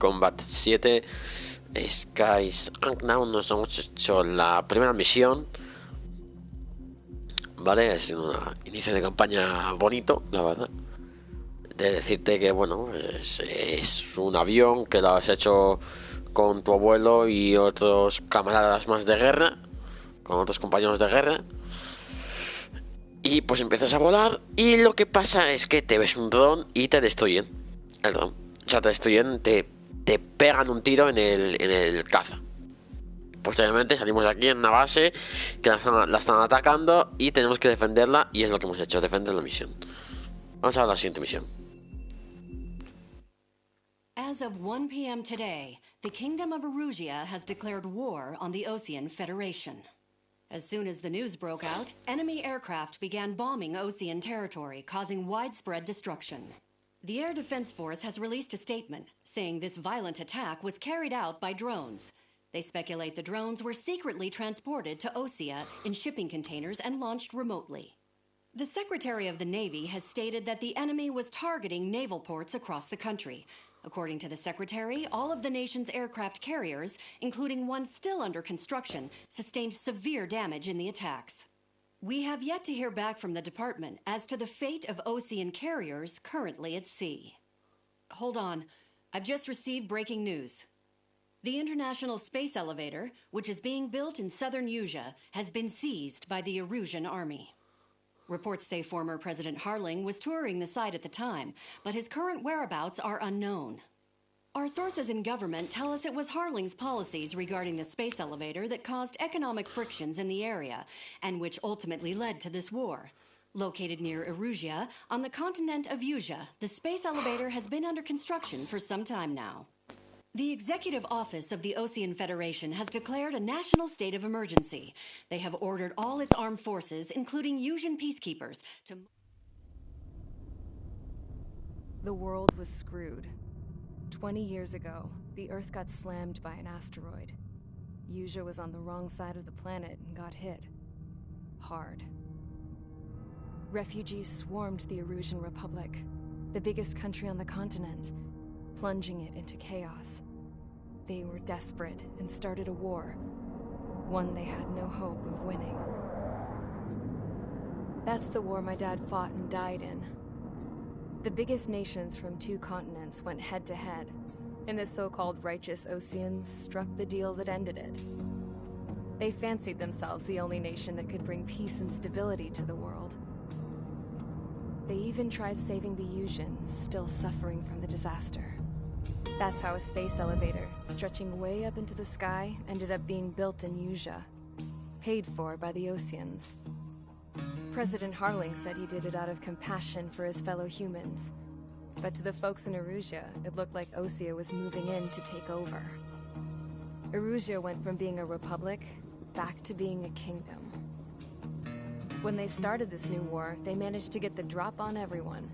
Combat 7 Skies. Aún nos hemos hecho la primera misión. Vale, ha sido un inicio de campaña bonito, la verdad. De decirte que, bueno, es un avión que lo has hecho con tu abuelo y otros camaradas más de guerra, con otros compañeros de guerra. Y pues empiezas a volar y lo que pasa es que te ves un dron y te destruyen. El dron. O sea, te destruyen, te pegan un tiro en el caza. Posteriormente salimos de aquí en una base que la están atacando y tenemos que defenderla y es lo que hemos hecho, defender la misión. Vamos a la siguiente misión. As of 1 p.m. today, the Kingdom of Erusia has declared war on the Osean Federation. As soon as the news broke out, enemy aircraft began bombing Osean territory, causing widespread destruction. The Air Defense Force has released a statement saying this violent attack was carried out by drones. They speculate the drones were secretly transported to Osea in shipping containers and launched remotely. The Secretary of the Navy has stated that the enemy was targeting naval ports across the country. According to the Secretary, all of the nation's aircraft carriers, including one still under construction, sustained severe damage in the attacks. We have yet to hear back from the department as to the fate of Osean carriers currently at sea. Hold on, I've just received breaking news. The International Space Elevator, which is being built in southern Erusia, has been seized by the Erusian army. Reports say former President Harling was touring the site at the time, but his current whereabouts are unknown. Our sources in government tell us it was Harling's policies regarding the space elevator that caused economic frictions in the area, and which ultimately led to this war. Located near Erusia, on the continent of Erusia, the space elevator has been under construction for some time now. The Executive Office of the Osean Federation has declared a national state of emergency. They have ordered all its armed forces, including Erusian peacekeepers, to... The world was screwed. 20 years ago, the Earth got slammed by an asteroid. Erusia was on the wrong side of the planet and got hit. Hard. Refugees swarmed the Erusian Republic, the biggest country on the continent, plunging it into chaos. They were desperate and started a war, one they had no hope of winning. That's the war my dad fought and died in. The biggest nations from 2 continents went head-to-head, and the so-called righteous Oseans struck the deal that ended it. They fancied themselves the only nation that could bring peace and stability to the world. They even tried saving the Erusians, still suffering from the disaster. That's how a space elevator, stretching way up into the sky, ended up being built in Erusia, paid for by the Oseans. President Harling said he did it out of compassion for his fellow humans. But to the folks in Erusia, it looked like Osea was moving in to take over. Erusia went from being a republic back to being a kingdom. When they started this new war, they managed to get the drop on everyone.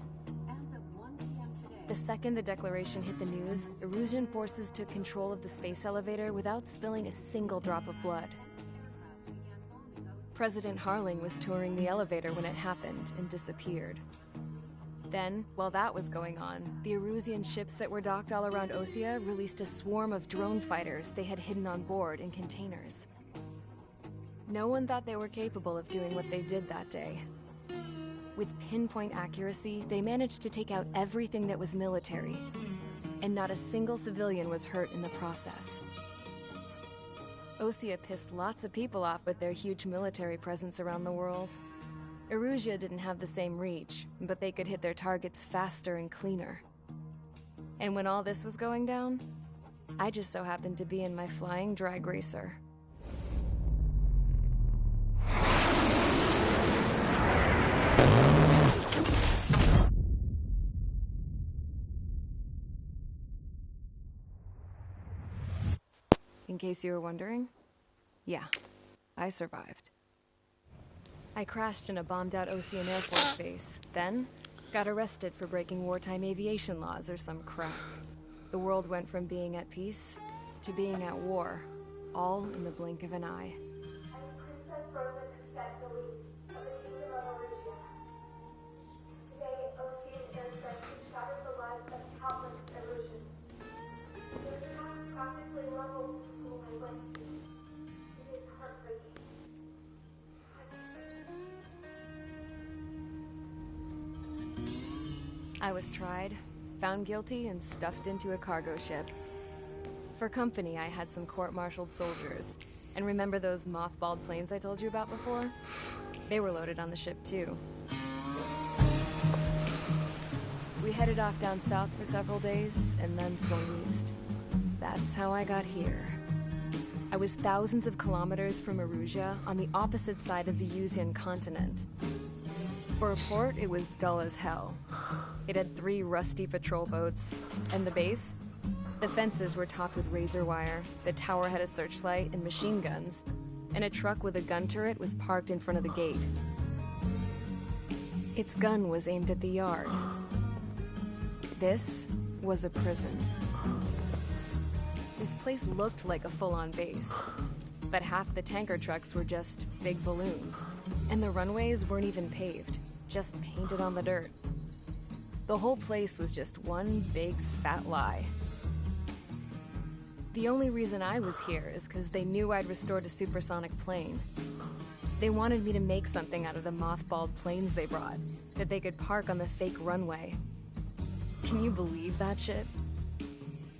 The second the declaration hit the news, Erusian forces took control of the space elevator without spilling a single drop of blood. President Harling was touring the elevator when it happened and disappeared. Then, while that was going on, the Erusian ships that were docked all around Osea released a swarm of drone fighters they had hidden on board in containers. No one thought they were capable of doing what they did that day. With pinpoint accuracy, they managed to take out everything that was military, and not a single civilian was hurt in the process. Osea pissed lots of people off with their huge military presence around the world. Erusia didn't have the same reach, but they could hit their targets faster and cleaner. And when all this was going down, I just so happened to be in my flying drag racer. In case you were wondering, yeah, I survived. I crashed in a bombed-out Osean Air Force base, then got arrested for breaking wartime aviation laws or some crap. The world went from being at peace to being at war, all in the blink of an eye. I was tried, found guilty, and stuffed into a cargo ship. For company, I had some court-martialed soldiers. And remember those mothballed planes I told you about before? They were loaded on the ship, too. We headed off down south for several days, and then swung east. That's how I got here. I was thousands of kilometers from Erusia, on the opposite side of the Usian continent. For a port, it was dull as hell. It had 3 rusty patrol boats. And the base? The fences were topped with razor wire, the tower had a searchlight and machine guns, and a truck with a gun turret was parked in front of the gate. Its gun was aimed at the yard. This was a prison. This place looked like a full-on base, but half the tanker trucks were just big balloons, and the runways weren't even paved, just painted on the dirt. The whole place was just one big fat lie. The only reason I was here is because they knew I'd restored a supersonic plane. They wanted me to make something out of the mothballed planes they brought, that they could park on the fake runway. Can you believe that shit?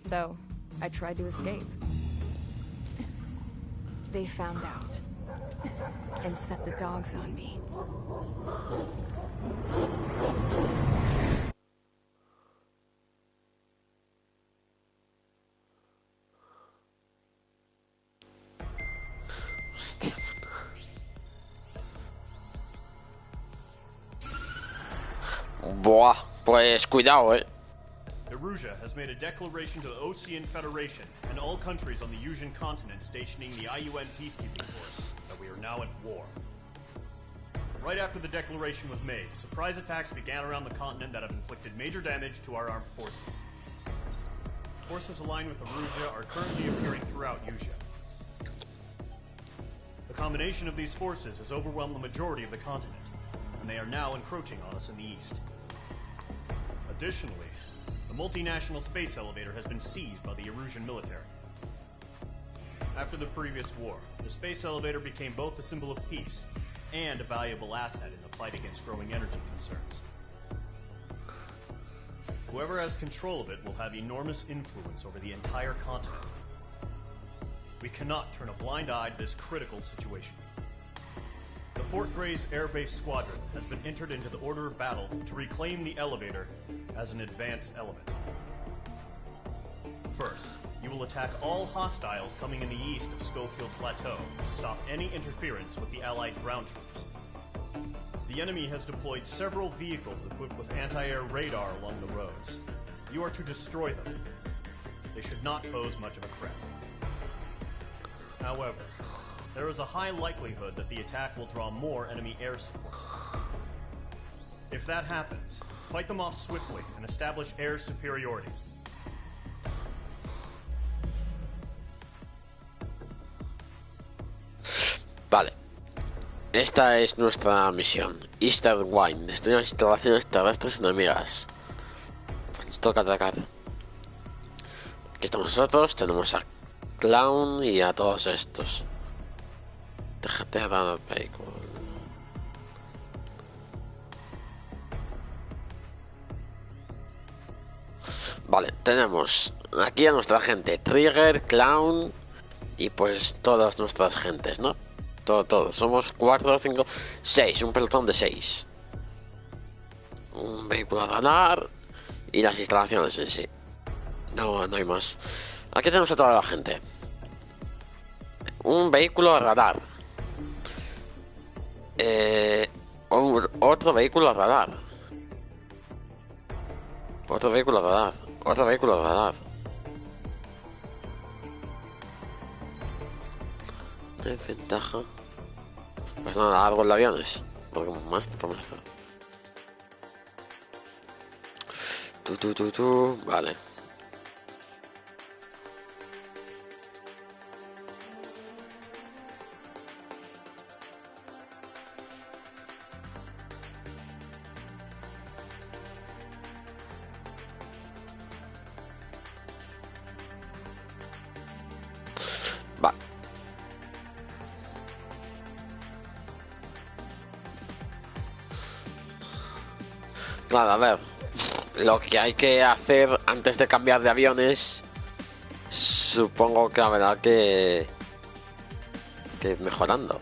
So, I tried to escape. They found out, and set the dogs on me. Buah, pues cuidado, Erusia has made a declaration to the Ocean Federation and all countries on the Usian continent stationing the IUN peacekeeping force that we are now at war. Right after the declaration was made, surprise attacks began around the continent that have inflicted major damage to our armed forces. Forces aligned with Erusia are currently appearing throughout Usia. The combination of these forces has overwhelmed the majority of the continent, and they are now encroaching on us in the east. Additionally, the multinational space elevator has been seized by the Erusian military. After the previous war, the space elevator became both a symbol of peace and a valuable asset in the fight against growing energy concerns. Whoever has control of it will have enormous influence over the entire continent. We cannot turn a blind eye to this critical situation. The Fort Gray's Air Base Squadron has been entered into the order of battle to reclaim the elevator as an advance element. First, you will attack all hostiles coming in the east of Schofield Plateau to stop any interference with the Allied ground troops. The enemy has deployed several vehicles equipped with anti-air radar along the roads. You are to destroy them. They should not pose much of a threat. However, there is a high likelihood that the attack will draw more enemy air support. If that happens, fight them off swiftly and establish air superiority. Vale. Esta es nuestra misión. Easter Wine. Destruir las instalaciones terrestres enemigas. Pues nos toca atacar. Aquí estamos nosotros. Tenemos a Clown y a todos estos. Déjate de dar el vehículo. Vale, tenemos aquí a nuestra gente. Trigger, Clown y pues todas nuestras gentes, ¿no? Todo. Somos 4, 5, 6. Un pelotón de 6. Un vehículo a ganar y las instalaciones en sí. No hay más. Aquí tenemos a toda la gente. Un vehículo a radar. Otro vehículo a radar. Otro vehículo a radar. Otro vehículo a radar. Desventaja. Pues nada, árbol de aviones. Porque más podemos hacer. Vale. Claro, a ver. Lo que hay que hacer antes de cambiar de aviones, supongo que habrá que ir mejorando.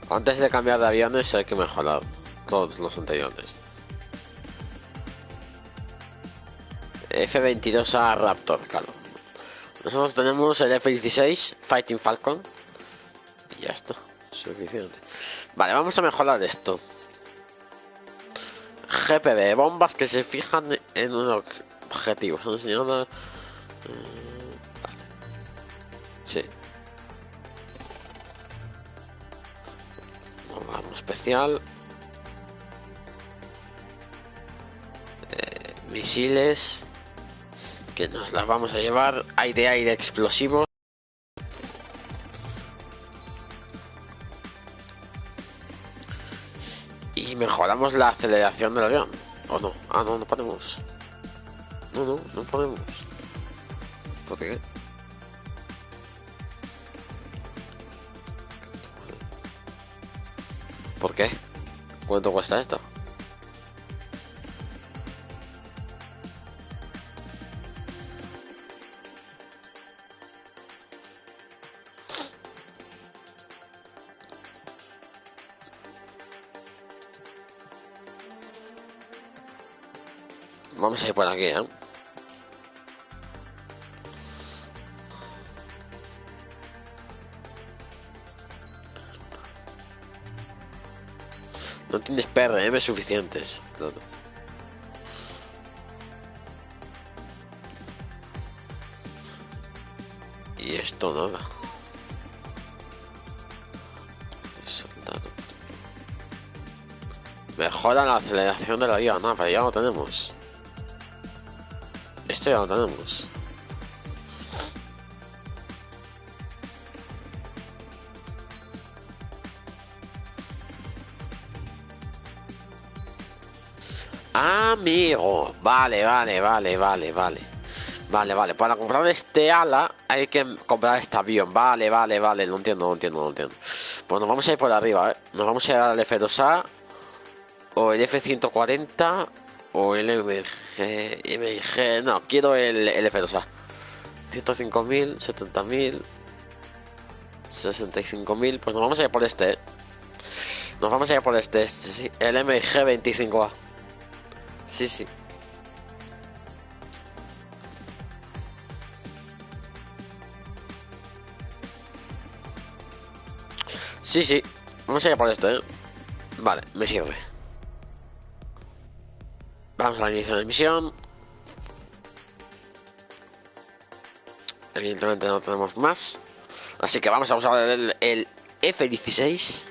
Antes de cambiar de aviones hay que mejorar todos los anteriores. F-22A Raptor, claro. Nosotros tenemos el F-16 Fighting Falcon. Y ya está, suficiente. Vale, vamos a mejorar esto. GPB, bombas que se fijan en un objetivo. Son enseñadas. Vale. Sí. Arma especial. Misiles. Que nos las vamos a llevar. Aire-aire explosivos. Y mejoramos la aceleración del avión. ¿O no? Ah, no, no podemos. No podemos. ¿Por qué? ¿Por qué? ¿Cuánto cuesta esto? Vamos a ir por aquí, ¿eh? No tienes PRM suficientes. No. Y esto nada. Soldado. Mejora la aceleración del avión. No, pero ya lo tenemos. Esto ya lo tenemos. Amigo, vale. Para comprar este ala hay que comprar este avión. Vale. Lo entiendo. Pues nos vamos a ir por arriba, ¿eh? Nos vamos a ir al F2A o el F140 o el MG. No, quiero el F2A. 105.000, 70.000, 65.000. Pues nos vamos a ir por este, ¿eh? Nos vamos a ir por este sí, el MG25A. Sí. Sí. Vamos a ir por este, ¿eh? Vale, me sirve. Vamos al inicio de misión. Evidentemente no tenemos más. Así que vamos a usar el F-16.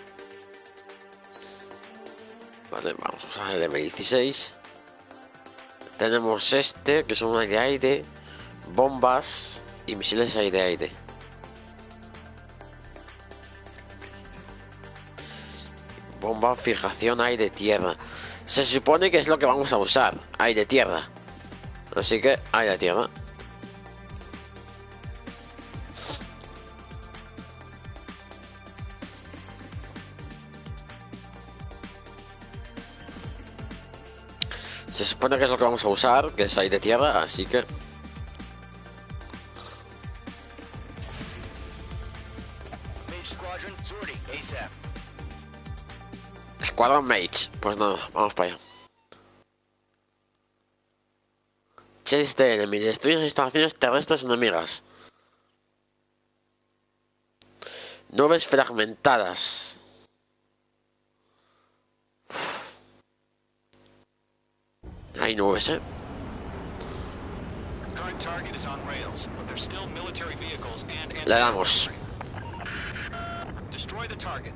Vale, vamos a usar el F-16. Tenemos este, que son aire-aire, bombas y misiles aire-aire. Bomba, fijación, aire-tierra. Se supone que es lo que vamos a usar, aire-tierra. Así que aire-tierra. Se supone que es lo que vamos a usar, que es aire-tierra, así que... Escuadrón Mage. Pues nada, vamos para allá. Chase de enemy. Destruye las instalaciones terrestres enemigas. Nubes fragmentadas. Hay nubes, ¿eh? Le damos. Destroy the target.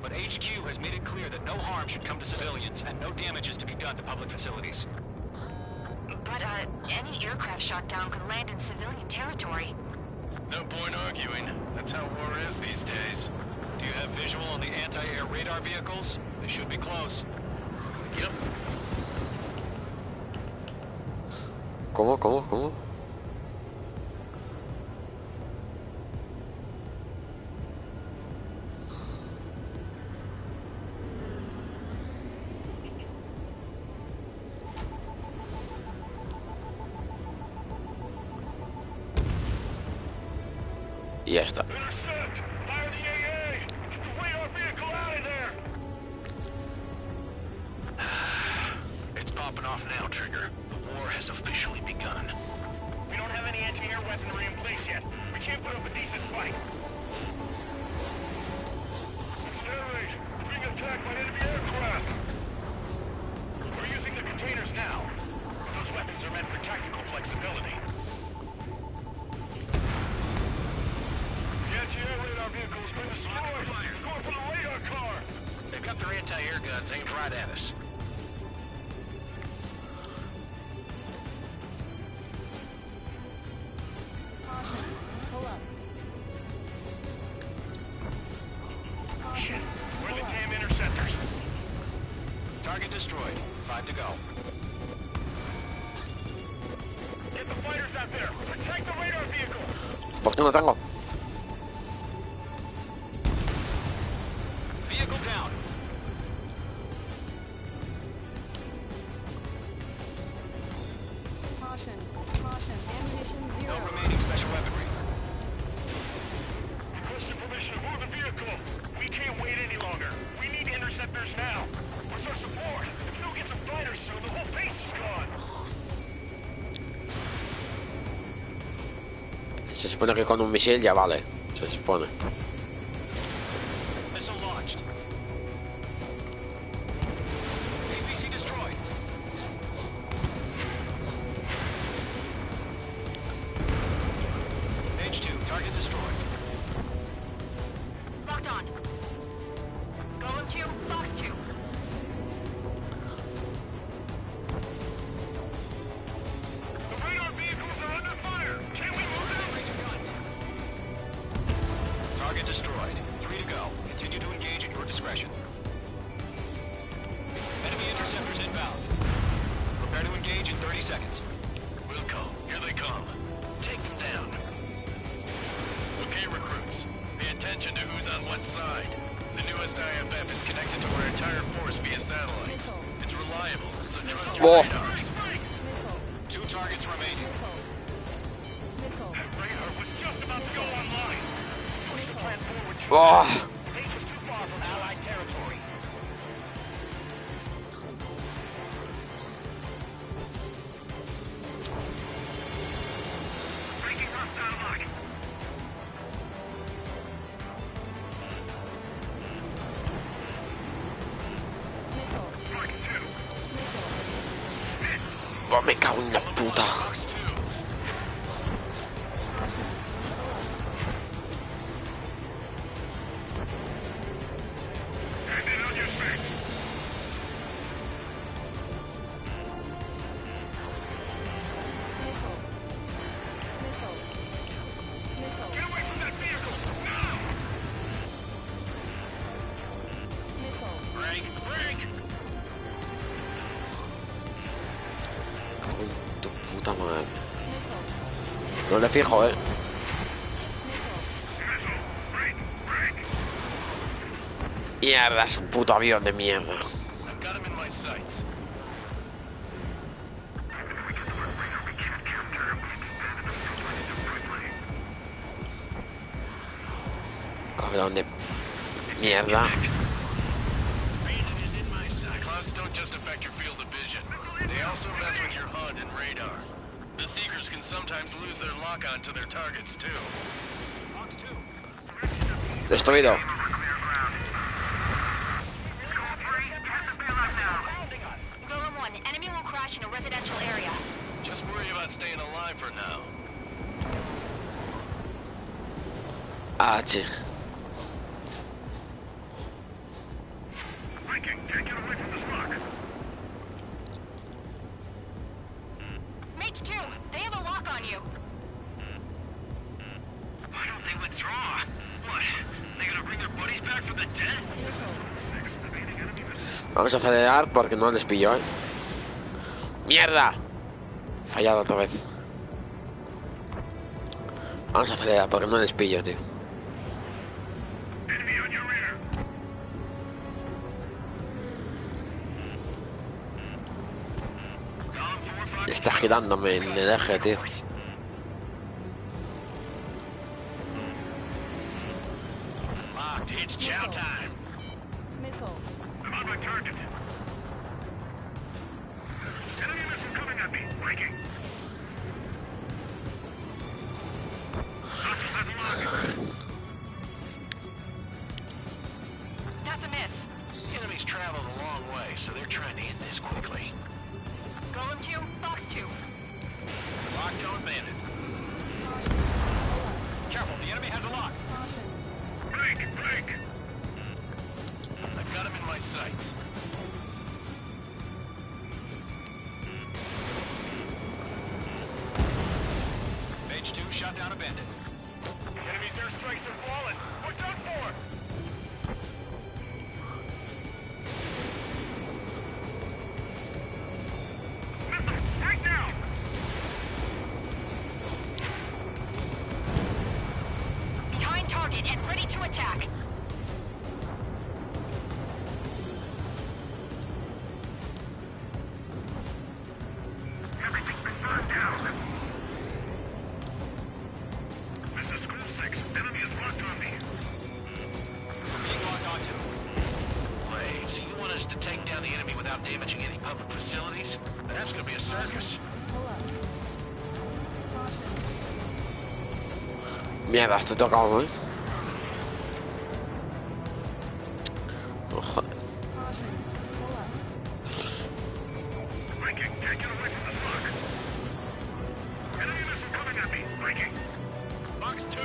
But HQ has made it clear that no harm should come to civilians and no damage is to be done to public facilities. But, any aircraft shot down could land in civilian territory. No point arguing. That's how war is these days. Do you have visual on the anti-air radar vehicles? They should be close. Yep. ¿Cómo? Y ya está. It's popping off now, Trigger. The war has officially begun. We don't have any anti-air weaponry in place yet. We can't put up a decent fight. Air raid. We're being attacked by enemy aircraft. We're using the containers now. Those weapons are meant for tactical flexibility. The anti-air radar vehicle has been destroyed. It's going for the radar car. They've got their anti-air guns aimed right at us. Shit. Where are the damn interceptors? Target destroyed. 5 to go. Get the fighters out there. Protect the radar vehicle. ¿Por qué no tengo? Vehicle down. Caution, caution, ammunition No zero. remaining special weaponry. Requesting permission to move the vehicle. We can't wait any longer. We need interceptors now. Where's our support? If we don't get some fighters soon, the whole base is gone. Se supone que con un misil ya vale. Se supone. Missile launched. APC destroyed. H2, target destroyed. Locked on. Golem 2, Fox 2. The radar vehicles are under fire. Can we move them? Range of guns. Target destroyed. 3 to go. Continue to engage at your discretion. Enemy interceptors inbound. Prepare to engage in 30 seconds. Wilco, here they come. Take them down. Okay, recruits. Pay attention to who's on what side. The newest IFF is connected to our entire force via satellites. It's reliable, so trust your Whoa. radars. 2 targets remaining. That radar was just about to go online. Push the plan forward too ¡Oh! fast. The base is too far from Allied territory. Breaking hostile line. Strike 2. Oh, me cago en la puta. Fox 2. Stand in on your six. Get away from that vehicle! Now! Break! Break! Cago en tu puta madre. No le fijo, Missile! Break! Break! Mierda, es un puto avión de mierda. I've got him in my sights. Cabrón de mierda. Range is in my sights. Clouds don't just affect your field of vision. They also mess with your HUD and radar. The Seekers can sometimes lose their lock-on to their targets, too. Fox 2. Destruido. Golem 1, enemy will crash in a residential area. Just worry about staying alive for now. H. Breaking! Can't get away from the smoke. Mage 2, they have a lock on you. Why don't they withdraw? What? They gonna bring their buddies back from the dead? Vamos a acelerar porque no les pillo, ¿eh? ¡Mierda! Fallado otra vez. Vamos a acelerar porque no les pillo, tío. Enemy on your rear. Está girándome en el eje, tío. traveled a long way, so they're trying to end this quickly. Golem 2, Box 2. Lockdown bandit. Careful, the enemy has a lock. Break! I've got him in my sights. Mage 2 shot down a bandit. Enemy's airstrikes are falling. We're done for! Right now! Behind target and ready to attack. Everything's been burned down. This is School 6. Enemy is locked on me. Being locked onto. Wait, so you want us to take down the enemy without damaging any public facilities? That's gonna be a circus. Mierda, estoy tocado, Oh, joder. Breaking, can't get away from the lock. Enemy missile coming at me. Breaking. Box 2.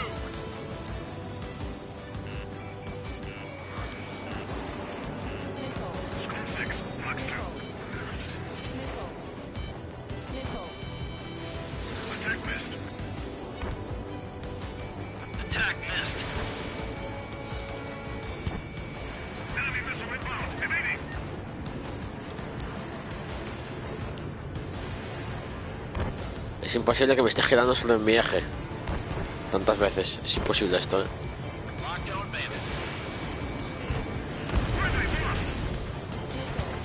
School 6, Box 2. Attack missed. Attack missed. Enemy missile inbound. Evading. Es imposible que me esté girando solo en mi eje. Tantas veces. Es imposible esto, Lockdown bandit.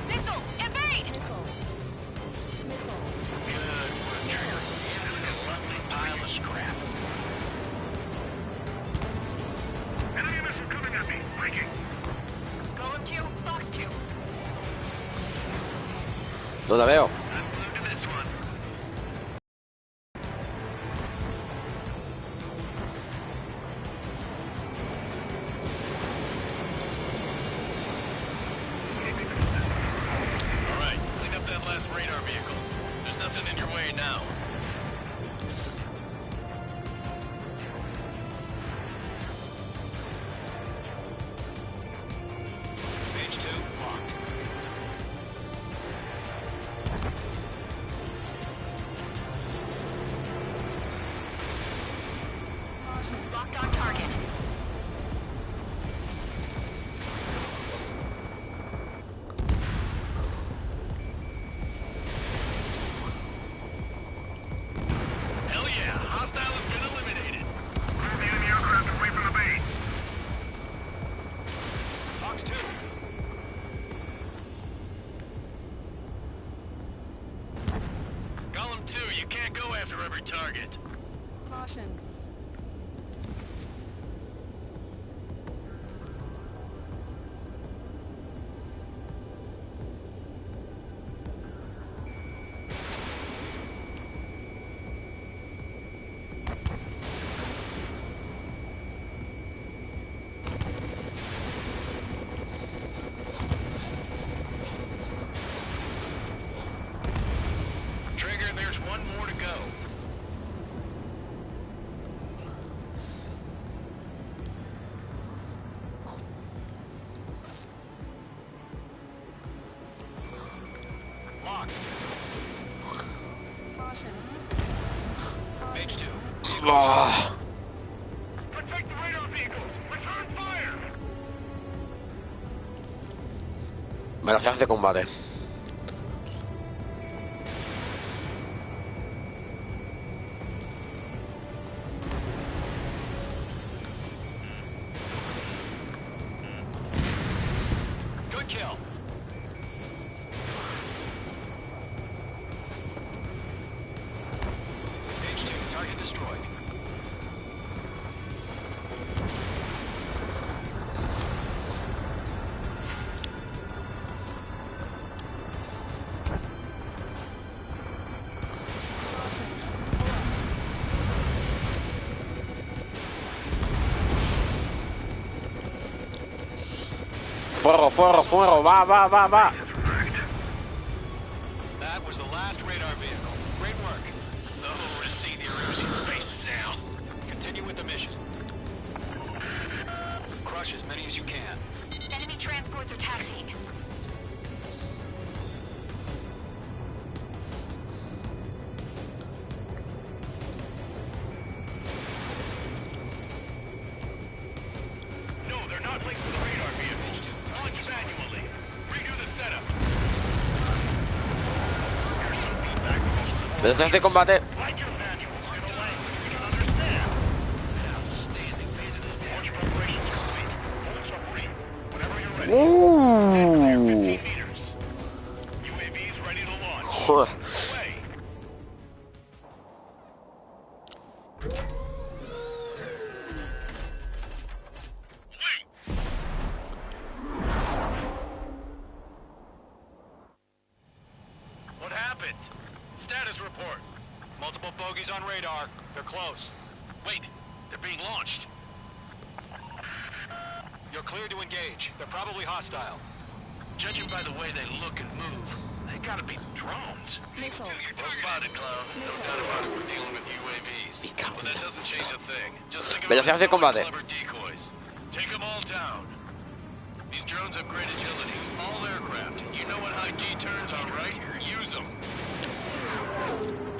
Missile, evade! Good work, Trigger. A lovely pile of scrap. Enemy missile coming at me. Breaking. Golem 2, Box 2. No la veo. I'm glued to this one. All right, clean up that last radar vehicle. There's nothing in your way now. Mage 2 locked. Locked on target. Hell yeah, hostile has been eliminated. Move the enemy aircraft away from the base. Fox 2. Golem 2, you can't go after every target. Caution. Trigger, there's one more to go. Locked. Caution. Mage 2. Ah, Protect the radar vehicles. Return fire. velocidad de combate. Good kill. Mage 2, target destroyed. Fuego, fuego, fuego. Va, va, va, va. That was the last radar vehicle. Great work. No, to see the Erusian space now. Continue with the mission. Crush as many as you can. Enemy transports are taxiing. No, they're not linked to the radar vehicle. Launch manually. Redo the setup. Here's some feedback from most Velocidad de combate. like your manuals in a language we can understand. Outstanding. Launch preparations complete. Hold submarine. Whenever you're ready. Clear 15 meters. UAVs ready to launch. Joder. Away. What happened? Status report. Multiple bogies on radar. They're close. Wait, they're being launched. You're clear to engage. They're probably hostile. Judging by the way they look and move, they gotta be drones. Missile. Well spotted, clown. No doubt about it, we're dealing with UAVs. Me cago But en that la- doesn't change a thing. Just think of Velocidad de it as combate. clever decoys. Take them all down. These drones have great agility. All aircraft. You know what high G turns are, right? Use them.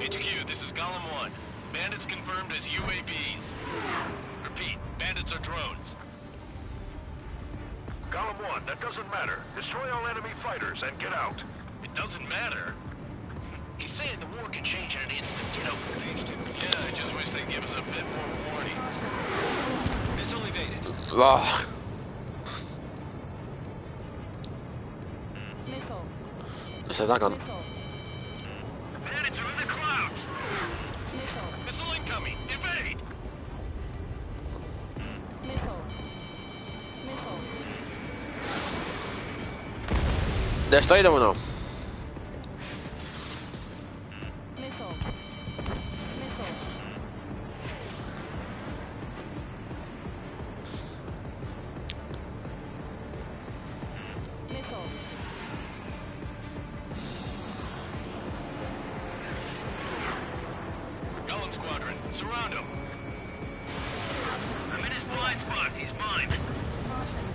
HQ, this is Golem 1. Bandits confirmed as UAVs. Repeat, bandits are drones. Golem 1, that doesn't matter. Destroy all enemy fighters and get out. It doesn't matter? He's saying the war can change in an instant. Get out. Yeah, I just wish they'd give us a bit more warning. Missile evaded. Ah, Missile. nos atacan. Missile. Bandits are in the clouds. Missile. Missile incoming. Evade. Missile. Missile. Destruido uno. Missile. Missile. Missile. Golem Squadron, surround him. I'm in his blind spot. He's mine. Caution.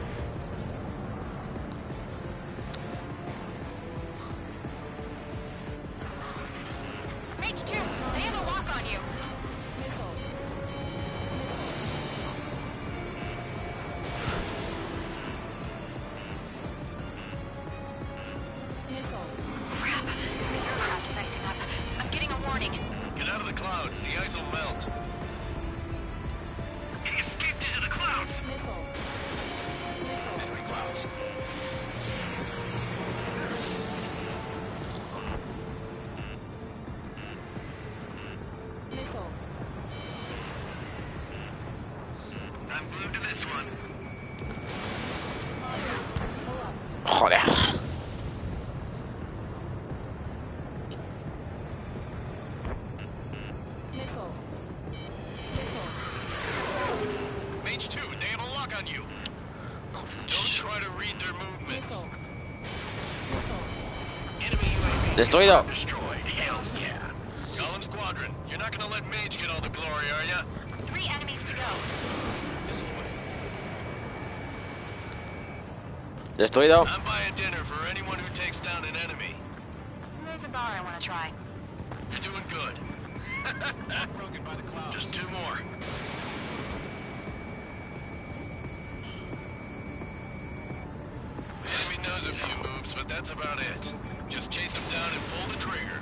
Mage 2, they have a lock on you. Missile. Missile. Crap. The aircraft is icing up. I'm getting a warning. Get out of the clouds. The ice will melt. He escaped into the clouds. Missile. Missile. Enemy clouds. Missile. I'm glued to this one. Pull up. Joder. Missile. Missile. Mage 2, they have a lock on you. Don't try to read their movements. Missile. Missile. Enemy UAV. Destruido. Destroyed. Hell yeah. Golem Squadron, you're not gonna let Mage get all the glory, are ya? 3 enemies to go. Missile away. Destruido. I'm buying dinner for anyone who takes down an enemy. There's a bar I want to try. You're doing good. Broken by the clouds. Just 2 more. The enemy knows a few moves, but that's about it. Just chase him down and pull the trigger.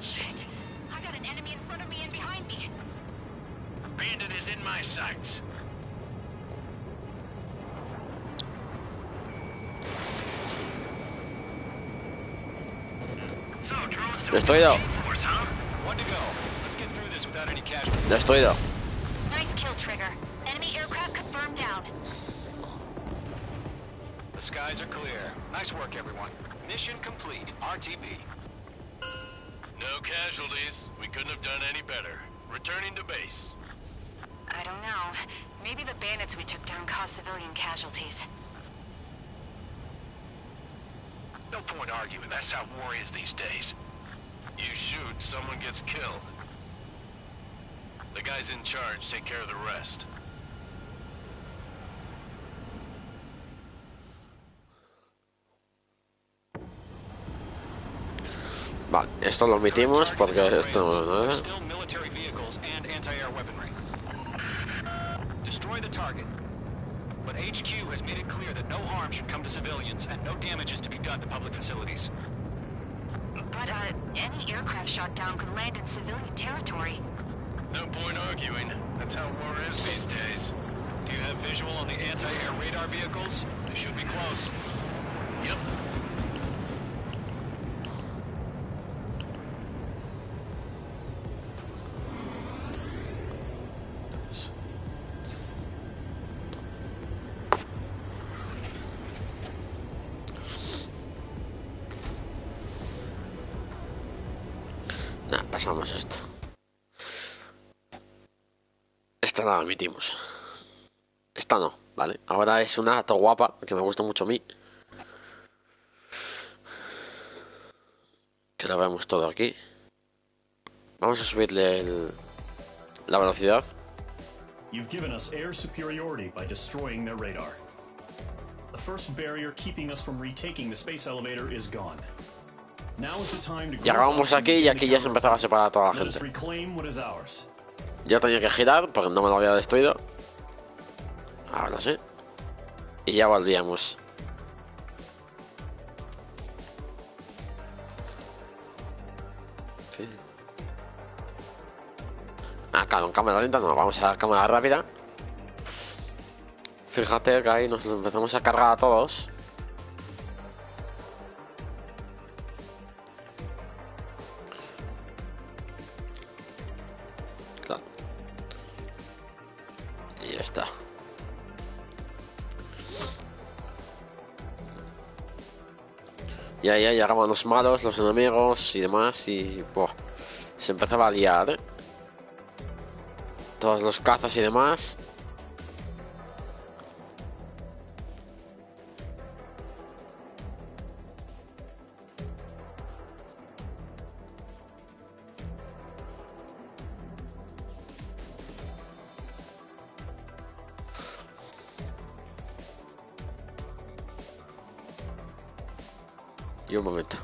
Shit. I got an enemy in front of me and behind me. Bandit is in my sights. So, drones don't Destruido. force, huh? One to go. Let's get through this without any casualties. Destruido. Nice kill, Trigger. Enemy aircraft confirmed down. The skies are clear. Nice work, everyone. Mission complete. RTB. No casualties. We couldn't have done any better. Returning to base. I don't know. Maybe the bandits we took down caused civilian casualties. No point arguing. That's how war is these days. You shoot, someone gets killed. The guys in charge take care of the rest. Vale, esto lo omitimos porque esto no es. Still military vehicles and anti-air weaponry. Destroy the target. But HQ has made it clear that no harm should come to civilians and no damage is to be done to public facilities. But, any aircraft shot down could land in civilian territory. No point arguing. That's how war is these days. Do you have visual on the anti-air radar vehicles? They should be close. Yep. Nah, pasamos esto. Esta la omitimos. Esta no, ¿vale? Ahora es una to guapa, que me gusta mucho a mí. Que la vemos todo aquí. Vamos a subirle la velocidad. You've given us air superiority by destroying their radar. The first barrier keeping us from retaking the space elevator is gone. Now is the time to Llegábamos aquí y aquí ya se empezaba a separar a toda la Let us gente. reclaim what is ours. Yo tenía que girar porque no me lo había destruido. Ahora sí. Y ya volvíamos. Sí. Ah, claro, en cámara lenta no, vamos a la cámara rápida. Fíjate que ahí nos lo empezamos a cargar a todos. Claro. Y ya está. Y ahí ya llegaban los malos, los enemigos y demás. Y buah, se empezaba a liar, ¿eh? Todos los cazas y demás. Y un momento.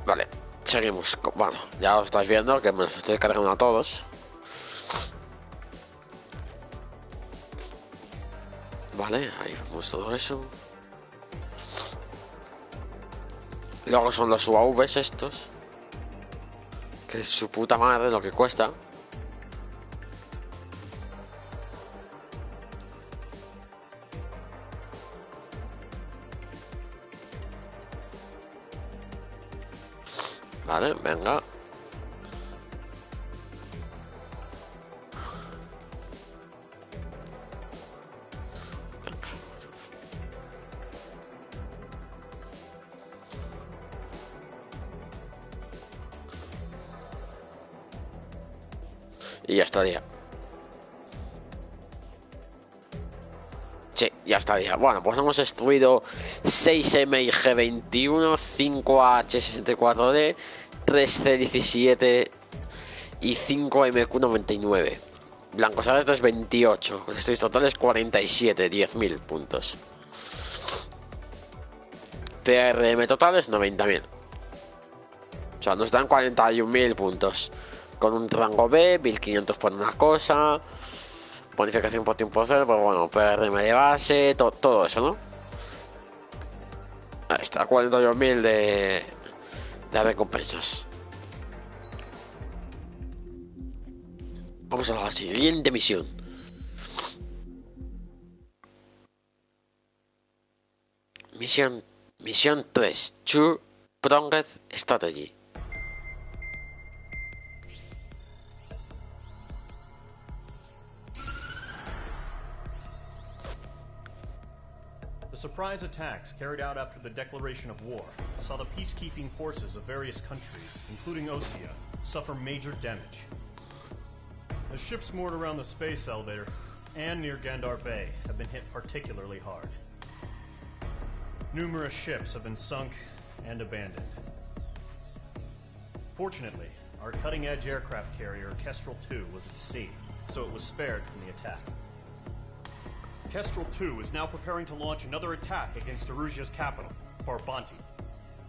Vale, seguimos. Bueno, ya os estáis viendo que me los estoy cargando a todos. Vale, ahí vemos todo eso. Luego son los UAVs estos. Que es su puta madre lo que cuesta. Vale, venga. Y ya estaría. Sí, ya estaría. Bueno, pues hemos destruido 6 MiG-21, 5 AH-64D, 3 C-17 y 5 MQ-99. Blancos agrestes 28. Destruidos totales 47, 10.000 puntos. PRM totales 90.000. O sea, nos dan 41.000 puntos. Con un rango B, 1.500 por una cosa. Bonificación por tiempo cero, pero bueno, PRM de base, todo eso, ¿no? Ahí está, 41.000 de recompensas. Vamos a la siguiente misión. Misión 3, Two-Pronged Strategy. The surprise attacks carried out after the declaration of war saw the peacekeeping forces of various countries, including Osea, suffer major damage. The ships moored around the space elevator and near Gandar Bay have been hit particularly hard. Numerous ships have been sunk and abandoned. Fortunately, our cutting-edge aircraft carrier Kestrel II was at sea, so it was spared from the attack. Kestrel II is now preparing to launch another attack against Erusia's capital, Farbanti.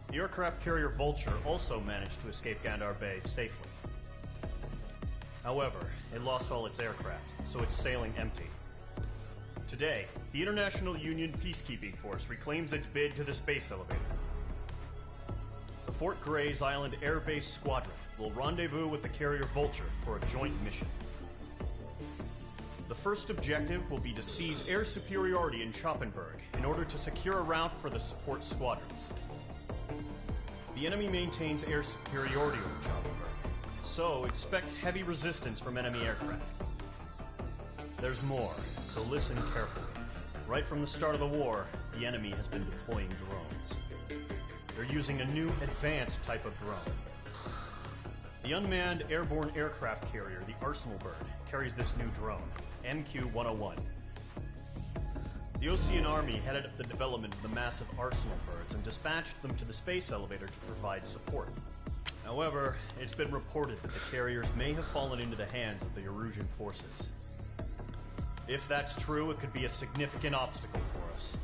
The aircraft carrier Vulture also managed to escape Gandar Bay safely. However, it lost all its aircraft, so it's sailing empty. Today, the International Union Peacekeeping Force reclaims its bid to the space elevator. The Fort Gray's Island Air Base Squadron will rendezvous with the carrier Vulture for a joint mission. The first objective will be to seize air superiority in Schoppenberg in order to secure a route for the support squadrons. The enemy maintains air superiority over Schoppenberg, so expect heavy resistance from enemy aircraft. There's more, so listen carefully. Right from the start of the war, the enemy has been deploying drones. They're using a new advanced type of drone. The unmanned airborne aircraft carrier, the Arsenal Bird, carries this new drone, MQ-101. The Osean Army headed up the development of the massive Arsenal Birds and dispatched them to the space elevator to provide support. However, it's been reported that the carriers may have fallen into the hands of the Erusian forces. If that's true, it could be a significant obstacle for us.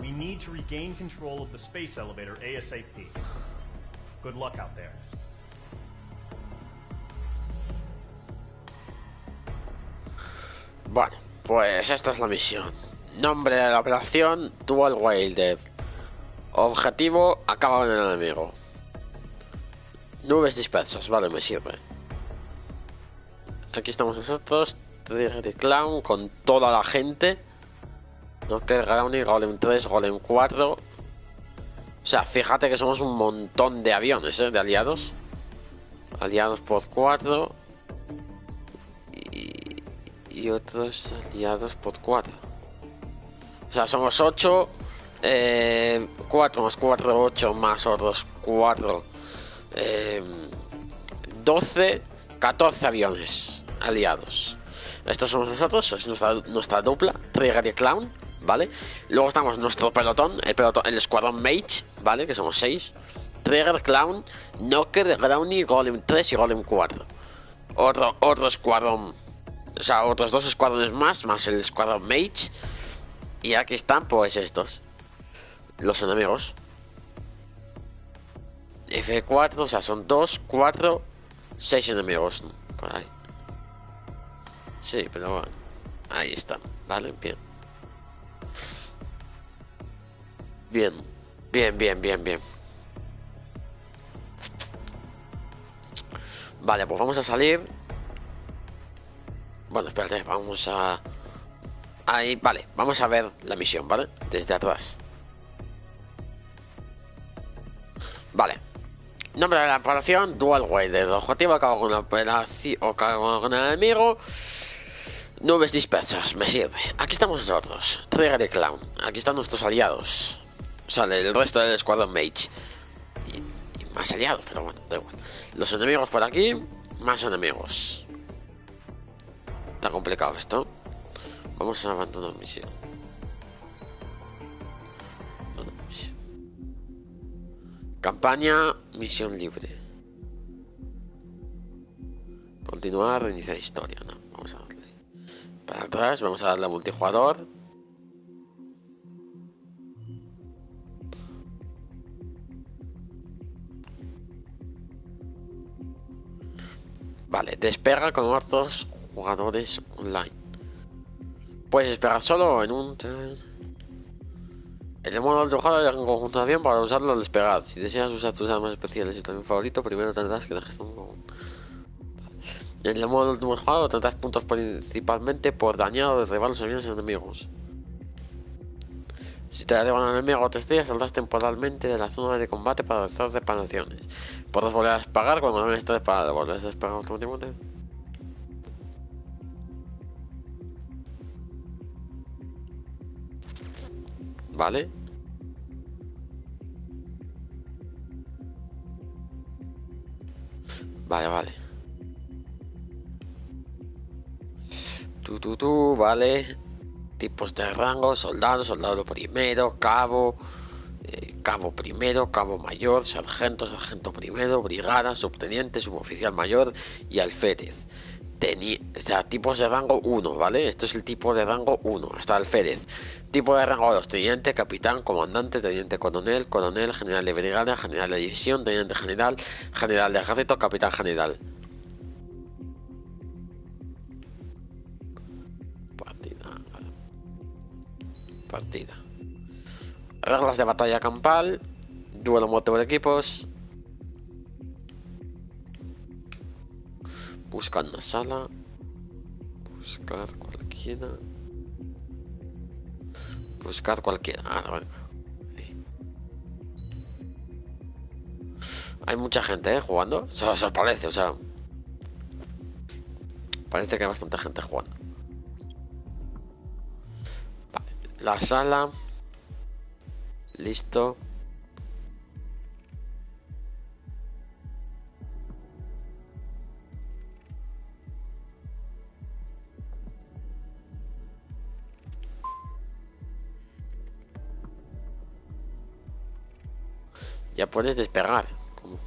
We need to regain control of the space elevator ASAP. Good luck out there. Bueno, pues esta es la misión. Nombre de la operación: Dual Wielded. Objetivo: acaba con el enemigo. Nubes dispersas, vale, me sirve. Aquí estamos nosotros, Trigger y Clown, con toda la gente. No que Grounding, Golem 3, Golem 4. O sea, fíjate que somos un montón de aviones, de aliados. Aliados por 4. Y otros aliados por 4. O sea, somos 8. 4 más 4, 8 más otros 4. 12, 14 aviones aliados. Estos somos nosotros, es nuestra dupla, Trigger y Clown, ¿vale? Luego estamos nuestro pelotón, el escuadrón Mage, ¿vale? Que somos 6. Trigger, Clown, Knocker, Brownie, Golem 3 y Golem 4. Otro escuadrón, o sea, otros 2 escuadrones más el escuadrón Mage. Y aquí están, pues estos, los enemigos. F4, o sea, son 2, 4, 6 enemigos por ahí. Sí, pero bueno, ahí están, ¿vale? Bien. Vale, pues vamos a salir. Bueno, espérate, vamos a... Ahí, vale, vamos a ver la misión, ¿vale? Desde atrás. Vale. Nombre de la operación: Dual Wielded. Objetivo: acabo con la operación o con el enemigo. Nubes dispersas, me sirve. Aquí estamos nosotros, Trigger y Clown. Aquí están nuestros aliados. Sale el resto del escuadrón Mage. Y más aliados, pero bueno, da igual. Los enemigos por aquí. Más enemigos. Está complicado esto. Vamos a abandonar misión. Campaña, misión libre. Continuar, reiniciar historia. No, vamos a darle para atrás, vamos a darle a multijugador. Vale, despega con otros jugadores online. Puedes despegar solo en un... En el modo de jugador en conjunto de avión para usarlo al despegar. Si deseas usar tus armas especiales y tu avión favorito, primero tendrás que dejar un... En el modo de jugador tendrás puntos principalmente por dañar o derribar los aviones enemigos. Si te derriban un enemigo o te estrellas, saldrás temporalmente de la zona de combate para realizar reparaciones. Podrás volver a despegar cuando no estés disparado. Volver a despegar automáticamente. Vale. Vale. Vale. Tipos de rango: soldado, soldado primero, cabo, cabo primero, cabo mayor, sargento, sargento primero, brigada, subteniente, suboficial mayor y alférez. O sea, tipos de rango 1, ¿vale? Esto es el tipo de rango 1, hasta alférez. Tipo de rango 2, teniente, capitán, comandante, teniente coronel, coronel, general de brigada, general de división, teniente general, general de ejército, capitán general. Partida. Reglas de batalla campal. Duelo moto de equipos. Buscar una sala. Buscar cualquiera. Buscar cualquiera. Venga. Hay mucha gente, jugando. O sea, os parece, o sea. Parece que hay bastante gente jugando. Vale. La sala. Listo. Ya puedes despegar. ¿Cómo?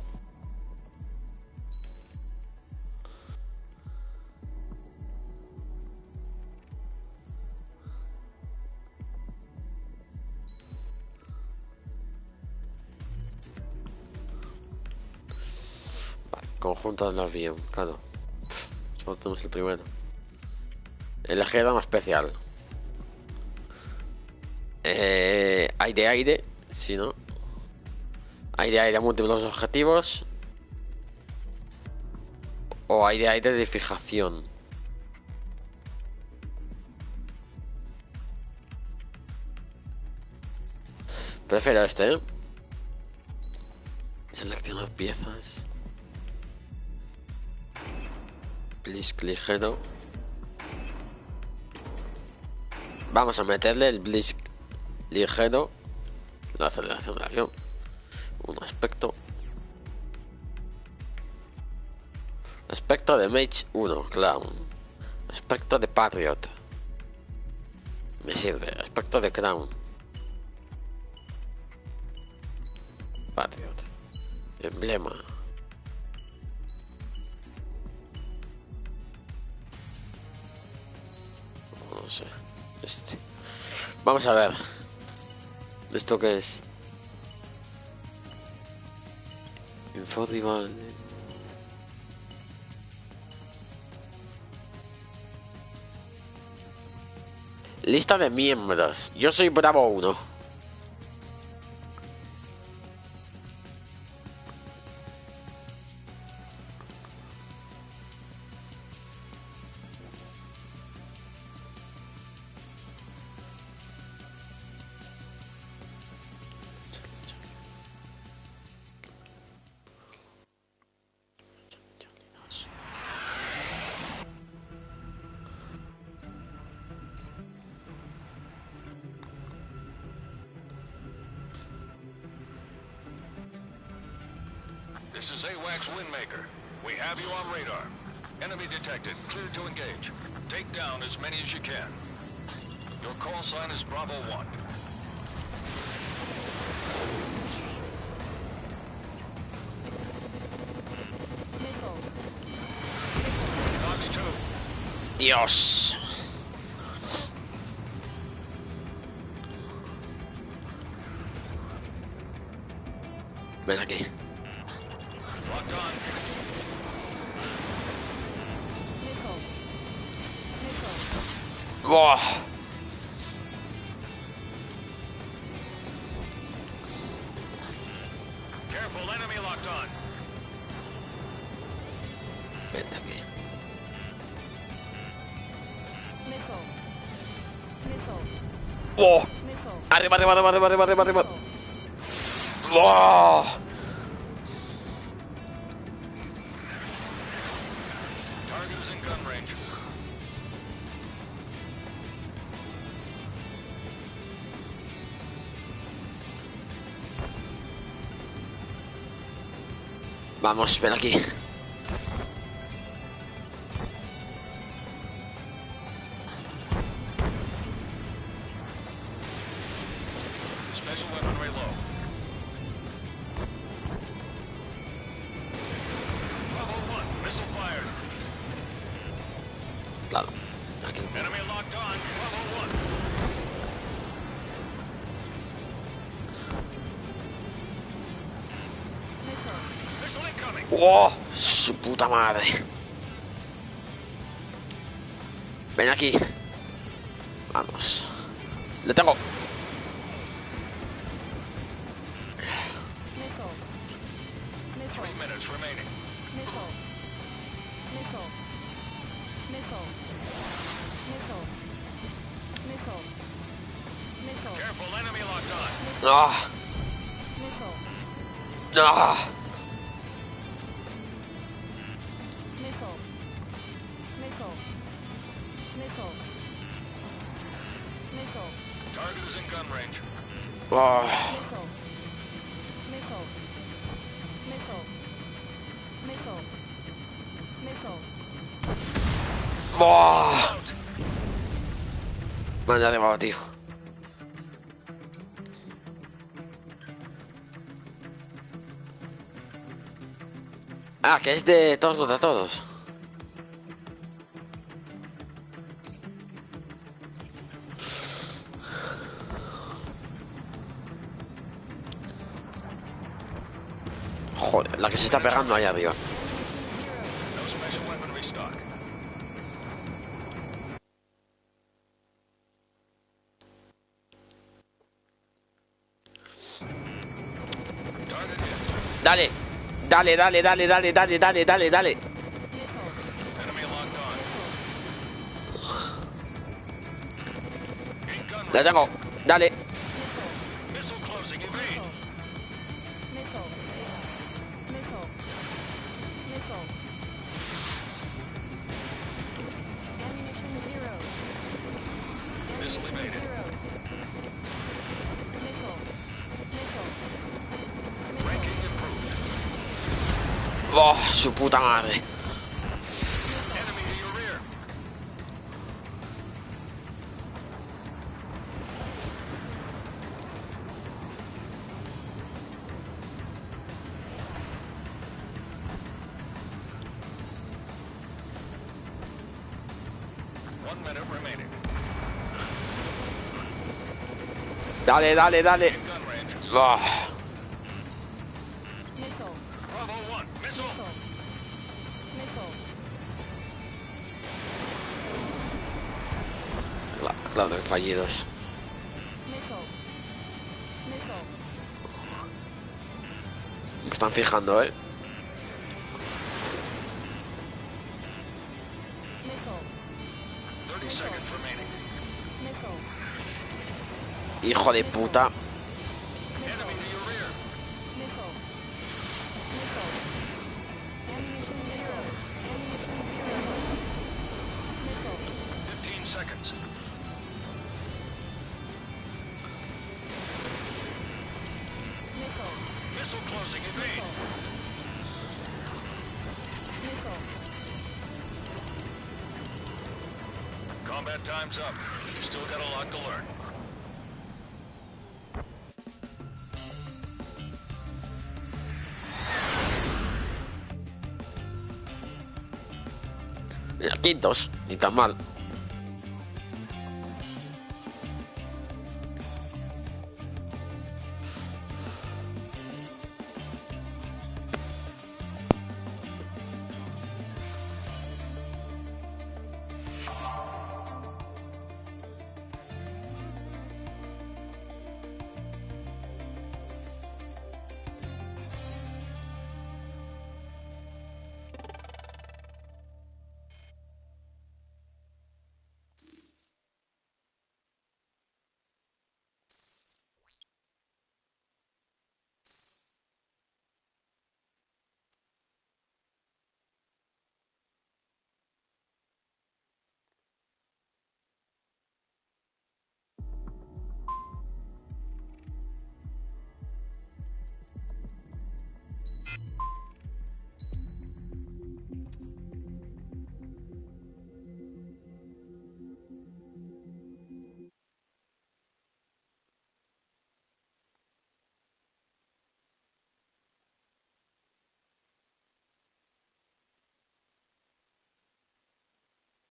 Vale, conjunto del avión, claro. Solo tenemos el primero. Elegir arma especial. Aire, si no. Aire, múltiples objetivos. O aire de fijación. Prefiero este, Seleccionar piezas. Blisk ligero. Vamos a meterle el Blisk ligero. La aceleración del avión. Un aspecto. Aspecto de Mage 1, Clown. Aspecto de Patriot. Me sirve. Aspecto de Crown. Patriot. Emblema. No sé. Este. Vamos a ver. ¿Esto qué es? Info rival. Lista de miembros. Yo soy Bravo 1. This is AWACS Windmaker. We have you on radar. Enemy detected. Cleared to engage. Take down as many as you can. Your call sign is Bravo 1. Missile. Fox 2. Dios. Ven aquí. Locked on. Missile. Missile. Buah. Careful, enemy locked on. Vente aquí. Missile. Missile. Buah. Missile. Arriba, arriba, arriba, arriba, arriba, arriba, arriba. Buah. Target is in gun range. Vamos, ven aquí. Special weaponry low. Bravo 1. Missile fired. Claro. Aquí. Enemy locked on. Bravo 1. Missile incoming. ¡Oh! Su puta madre. Ven aquí. Vamos. Le tengo. Missile. Missile. 3 minutes remaining. Missile. Missile. Missile. Missile. Missile. Missile. Careful, enemy locked on. ¡Ah! Missile. ¡Ah! Missile. Missile. Missile. Missile. Target is in gun range. ¡Ah! Missile. Missile. Missile. Missile. Missile. ¡Ah! Out. Me han llevado, tío. Ah, que es de todos contra todos. Joder, la que se está pegando allá arriba. No special weapon restock. Target hit. Dale, dale, dale, dale, dale, dale, dale, dale, dale. Enemy locked on. In gun La range. tengo, dale. Missile closing. Evade. Missile. Missile. Missile. Ammunition zero. Missile evaded. Zero. Missile. Missile. Ranking improved. ¡Oh, su puta madre! Enemy to your rear. One minute remaining. Dale, dale, dale. In gun range. ¡Ah! Missile. Bravo 1. Missile. Missile. Claro, fallidos. Missile. Missile. Me están fijando, ¿eh? Missile. 30 seconds remaining. Missile. Hijo de puta. Enemy to your rear. Missile. Missile. Ammunition zero. Ammunition zero. Missile. 15 seconds. Missile. Missile closing. Evade. Combat time's up. You've still got a lot to learn. Mira, quintos, ni tan mal.